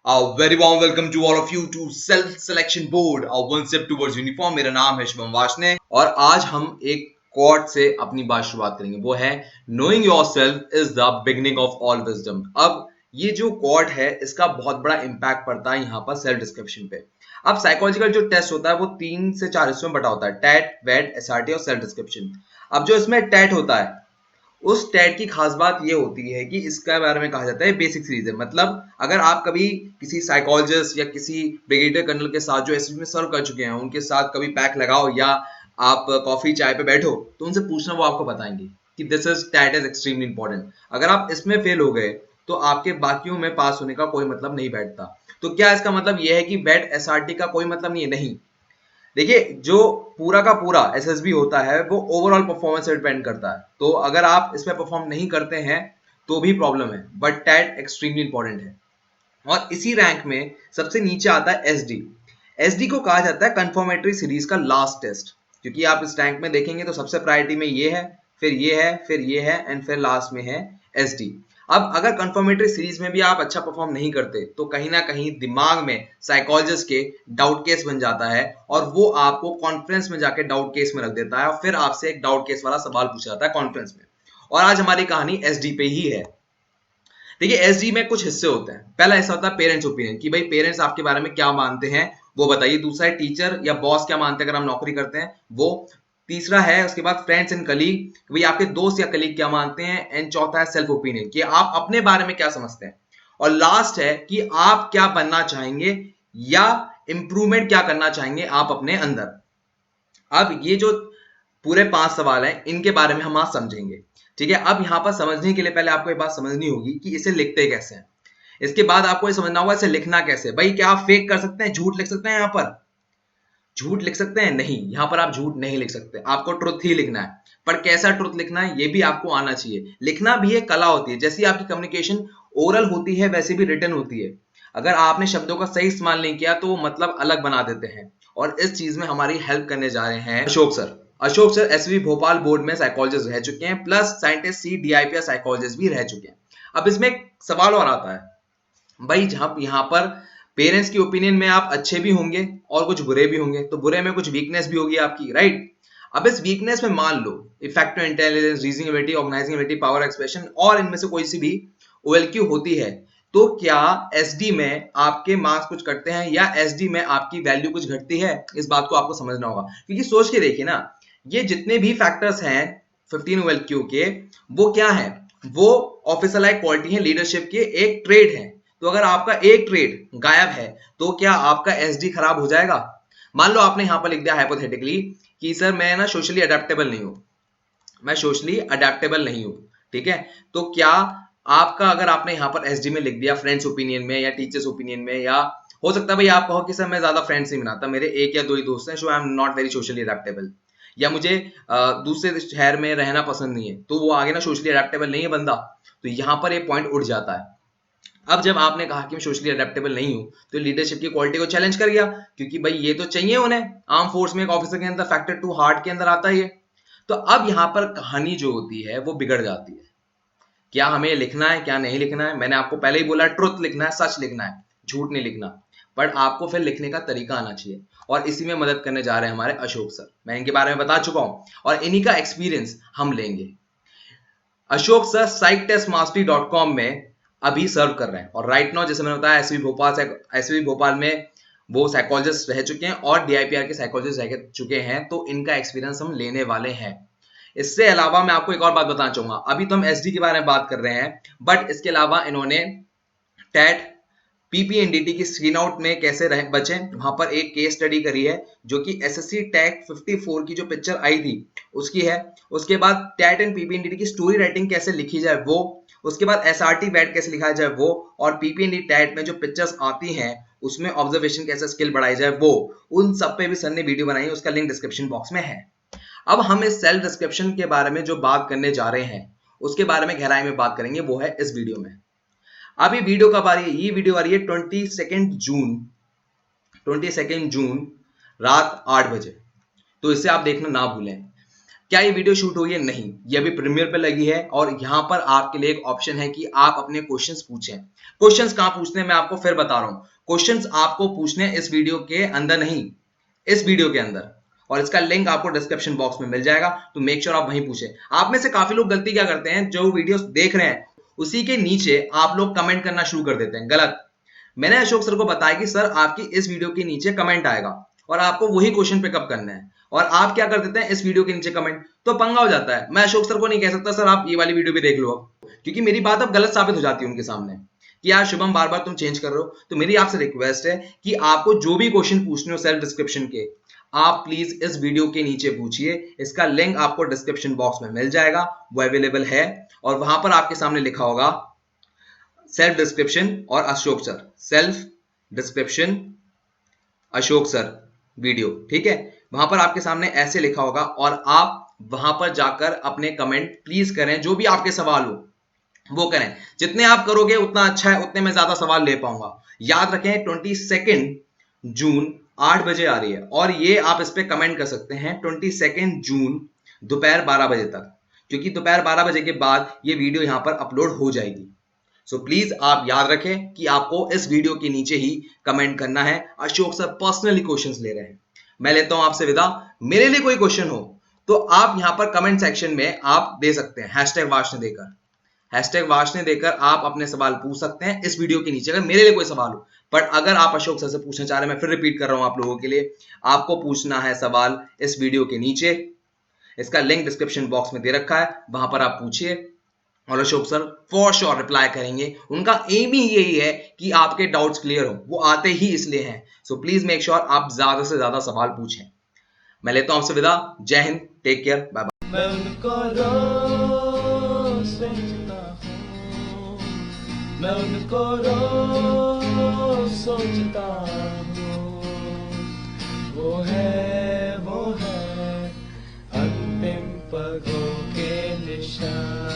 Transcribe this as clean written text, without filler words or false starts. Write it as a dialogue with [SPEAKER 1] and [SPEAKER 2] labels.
[SPEAKER 1] A very warm welcome to all of you to Self Selection Board, a one step towards uniform। मेरा नाम है शुभम वाशने और आज हम एक कोट से अपनी बात शुरुआत करेंगे। वो है Knowing yourself is the beginning of all wisdom। अब ये जो कोट है इसका बहुत बड़ा इम्पैक्ट पड़ता है यहाँ पर सेल्फ डिस्क्रिप्शन पे। अब साइकोलॉजिकल जो टेस्ट होता है वो 3 से 4 हिस्सों में बटा होता है, टैट, वेट, एसआरटी और सेल्फ डिस्क्रिप्शन। अब जो इसमें टैट होता है उस टैट की खास बात ये होती है कि इसके बारे में कहा जाता है बेसिक सीरीज है। मतलब अगर आप कभी किसी साइकोलॉजिस्ट या किसी ब्रिगेडियर कर्नल के साथ जो एसएसबी में सर्व कर चुके हैं उनके साथ कभी पैक लगाओ या आप कॉफी चाय पे बैठो तो उनसे पूछना, वो आपको बताएंगे कि this is that is extremely important. अगर आप इसमें फेल हो गए तो आपके बाकियों में पास होने का कोई मतलब नहीं बैठता। तो क्या इसका मतलब यह है कि वेट एसआरटी का कोई मतलब नहीं है? नहीं। देखिए, जो पूरा का पूरा एसएसबी होता है वो ओवरऑल परफॉर्मेंस से डिपेंड करता है। तो अगर आप इसमें परफॉर्म नहीं करते हैं तो भी प्रॉब्लम है, बट टैट एक्सट्रीमली इंपॉर्टेंट है। और इसी रैंक में सबसे नीचे आता है एसडी। एसडी को कहा जाता है कंफर्मेटरी सीरीज का लास्ट टेस्ट, क्योंकि आप इस रैंक में देखेंगे तो सबसे प्रायोरिटी में ये है, फिर ये है, फिर ये है एंड फिर लास्ट में है एसडी। अब अगर कंफर्मेटरी सीरीज में भी आप अच्छा परफॉर्म नहीं करते तो कहीं ना कहीं दिमाग में साइकोलॉजिस्ट के डाउट केस बन जाता है और वो आपको कॉन्फ्रेंस में जाके डाउट केस में रख देता है और फिर आपसे एक डाउट केस वाला सवाल पूछा जाता है कॉन्फ्रेंस में। और आज हमारी कहानी एसडी पे ही है। देखिए, एसडी में कुछ हिस्से होते हैं। पहला हिस्सा होता है पेरेंट्स ओपिनियन, कि भाई पेरेंट्स आपके बारे में क्या मानते हैं वो बताइए। दूसरा है टीचर या बॉस क्या मानते हैं अगर हम नौकरी करते हैं वो। तीसरा है उसके बाद फ्रेंड्स एंड कलीग, भाई आपके दोस्त या कलीग क्या मानते हैं। एंड चौथा है सेल्फ ओपिनियन, कि आप अपने बारे में क्या समझते हैं। और लास्ट है कि आप क्या बनना चाहेंगे या इंप्रूवमेंट क्या करना चाहेंगे आप अपने अंदर। अब ये जो पूरे 5 सवाल हैं इनके बारे में हम आज समझेंगे। ठीक है, अब यहां पर समझने के लिए पहले आपको ये बात समझनी होगी कि इसे लिखते कैसे हैं। इसके बाद आपको ये समझना होगा इसे लिखना कैसे। भाई क्या आप फेक कर सकते हैं, झूठ लिख सकते हैं? यहाँ पर झूठ लिख सकते हैं? नहीं, यहां पर आप झूठ नहीं लिख सकते, आपको ट्रुथ ही लिखना है। पर कैसा ट्रुथ लिखना है ये भी आपको आना चाहिए। लिखना भी एक कला होती है। जैसी आपकी कम्युनिकेशन ओरल होती है वैसे भी रिटन होती है। अगर आपने शब्दों का सही इस्तेमाल नहीं किया तो वो मतलब अलग बना देते हैं। और इस चीज में हमारी हेल्प करने जा रहे हैं Ashok sir. Ashok sir SV Bhopal board में साइकोलॉजिस्ट रह चुके हैं, plus scientist C DIPR psychologist भी रह चुके हैं। अब इसमें एक सवाल और आता है, भाई जहां यहाँ पर पेरेंट्स की ओपिनियन में आप अच्छे भी होंगे और कुछ बुरे भी होंगे, तो बुरे में कुछ वीकनेस भी होगी आपकी, राइट। अब इस वीकनेस में मान लो effective intelligence, reasoning ability, organizing ability, power expression और इनमें से कोई सी भी ओएलक्यू होती है, तो क्या एसडी में आपके मार्क्स कुछ कटते हैं या एसडी में आपकी वैल्यू कुछ घटती है? इस बात को आपको समझना होगा, क्योंकि सोच के देखिए ना, ये जितने भी फैक्टर्स हैं 15 ओएलक्यू के, वो क्या है? वो ऑफिसर लाइक क्वालिटी है, लीडरशिप के एक ट्रेड है। तो अगर आपका एक ट्रेड गायब है तो क्या आपका एसडी खराब हो जाएगा? मान लो आपने यहां पर लिख दिया हाइपोथेटिकली कि सर मैं ना सोशली अडेप्टेबल नहीं हूं, मैं सोशली अडेप्टेबल नहीं हूं। ठीक है, तो क्या आपका, अगर आपने यहां पर एसडी में लिख दिया फ्रेंड्स ओपिनियन में या टीचर्स ओपिनियन में, या हो सकता है भाई आप कहो कि सर मैं ज्यादा फ्रेंड्स नहीं बनाता, मेरे एक या दो ही दोस्त हैं, so I am not very socially adaptable, या मुझे दूसरे शहर में रहना पसंद नहीं है, तो वो आगे ना सोशली अडेप्टेबल नहीं है बंदा। तो यहां पर एक पॉइंट उठ जाता है। अब जब आपने कहा कि मैं सोशली अडेप्टेबल नहीं हूं तो लीडरशिप की क्वालिटी को चैलेंज कर गया, क्योंकि भाई ये तो चाहिए उन्हें। आर्म फोर्स में एक ऑफिसर के अंदर फैक्टर 2 हार्ट के अंदर आता ही है। तो अब यहां पर कहानी जो होती है वो बिगड़ जाती है। क्या हमें लिखना है, क्या नहीं लिखना है? मैंने आपको पहले ही बोला ट्रुथ लिखना है, सच लिखना है, झूठ नहीं लिखना। बट आपको फिर लिखने का तरीका आना चाहिए, और इसी में मदद करने जा रहे हैं हमारे अशोक सर। मैं इनके बारे में बता चुका हूं और इन्हीं का एक्सपीरियंस हम लेंगे। अशोक सर psychtestmastery.com में अभी सर्व कर रहे हैं, और राइट नाउ जैसे मैंने बताया एसवी भोपाल में वो साइकोलॉजिस्ट रह चुके हैं और डीआईपीआर के साइकोलॉजिस्ट रह चुके हैं, तो इनका एक्सपीरियंस हम लेने वाले हैं। इससे अलावा मैं आपको एक और बात बताना चाहूंगा। अभी तो हम एसडी के बारे में बात कर रहे हैं, बट इसके अलावा इन्होंने टैट, पीपीएनडीटी की स्क्रीन आउट में कैसे बचे वहां पर एक केस स्टडी करी है, जो कि एसएससी टैग 54 की जो पिक्चर आई थी उसकी है। उसके बाद टैट एंड पीपीएनडीटी की स्टोरी राइटिंग कैसे लिखी जाए वो, उसके बाद एसआरटी वैट कैसे लिखा जाए वो, और पीपीएनडी टैट में जो पिक्चर्स आती हैं उसमें ऑब्जर्वेशन कैसे स्किल बढ़ाई जाए वो, उन सब पे भी सर ने वीडियो बनाई है, उसका लिंक डिस्क्रिप्शन बॉक्स में है। अब हम इस सेल्फ डिस्क्रिप्शन के बारे में जो बात करने जा रहे हैं उसके बारे में गहराई में बात करेंगे, वो है इस वीडियो में। अब ये वीडियो कब आ रही है? ये वीडियो आ रही है 22 जून रात 8 बजे, तो इसे आप देखना ना भूलें। क्या ये वीडियो शूट हुई है? नहीं, ये अभी प्रीमियर पे लगी है और यहाँ पर आपके लिए एक ऑप्शन है कि आप अपने क्वेश्चंस पूछें। क्वेश्चंस कहाँ पूछने हैं मैं आपको फिर बता रहा हूँ। क्वेश्चंस आपको पूछने इस वीडियो के अंदर नहीं, इस वीडियो के अंदर, और इसका लिंक आपको डिस्क्रिप्शन बॉक्स में मिल जाएगा, तो मेक श्योर आप वहीं पूछें। आप में से काफी लोग गलती क्या करते हैं, जो वीडियोस देख रहे हैं उसी के नीचे आप लोग कमेंट करना शुरू कर देते हैं। गलत। मैंने अशोक सर को बताया कि सर आपकी इस वीडियो के नीचे कमेंट आएगा और आपको वही क्वेश्चन पिकअप करना है, और आप क्या कर देते हैं इस वीडियो के नीचे कमेंट, तो पंगा हो जाता है। मैं अशोक सर को नहीं कह सकता सर आप ये वाली वीडियो भी देख लो अब, क्योंकि मेरी बात अब गलत साबित हो जाती है उनके सामने कि यार शुभम बार बार तुम चेंज कर रहे हो। तो मेरी आपसे रिक्वेस्ट है कि आपको जो भी क्वेश्चन पूछने हो सेल्फ डिस्क्रिप्शन के, आप प्लीज इस वीडियो के नीचे पूछिए। इसका लिंक आपको डिस्क्रिप्शन बॉक्स में मिल जाएगा, वो अवेलेबल है, और वहां पर आपके सामने लिखा होगा सेल्फ डिस्क्रिप्शन और Ashok sir, self description Ashok sir video, ठीक है। वहां पर आपके सामने ऐसे लिखा होगा और आप वहां पर जाकर अपने कमेंट प्लीज करें, जो भी आपके सवाल हो वो करें। जितने आप करोगे उतना अच्छा है, उतने में ज्यादा सवाल ले पाऊंगा। याद रखें 22 जून 8 बजे आ रही है, और ये आप इस पे कमेंट कर सकते हैं 22 जून दोपहर 12 बजे तक, क्योंकि दोपहर 12 बजे के बाद ये वीडियो यहां पर अपलोड हो जाएगी। सो प्लीज आप याद रखें कि आपको इस वीडियो के नीचे ही कमेंट करना है। अशोक सर पर्सनली क्वेश्चंस ले रहे हैं। मैं लेता हूं आपसे विदा। मेरे लिए कोई क्वेश्चन हो तो आप यहां पर कमेंट सेक्शन में आप दे सकते हैं हैशटैग वाशने देकर, हैशटैग वाशने देकर आप अपने सवाल पूछ सकते हैं इस वीडियो के नीचे, अगर मेरे लिए कोई सवाल हो। बट अगर आप अशोक सर से पूछना चाह रहे हैं, मैं फिर रिपीट कर रहा हूं आप लोगों के लिए, आपको पूछना है सवाल इस वीडियो के नीचे। इसका लिंक डिस्क्रिप्शन बॉक्स में दे रखा है, वहां पर आप पूछिए और Ashok sir for sure reply करेंगे। उनका एम ही यही है कि आपके डाउट्स क्लियर हो, वो आते ही इसलिए हैं। सो प्लीज मेक श्योर आप ज्यादा से ज्यादा सवाल पूछें। मैं लेता हूं आपसे विदा। Jai Hind, take care, bye bye.
[SPEAKER 2] मैं उनको रोज सोचता हूँ, मैं उनको रोज सोचता हूँ। वो है अंतिम पगों के निशान।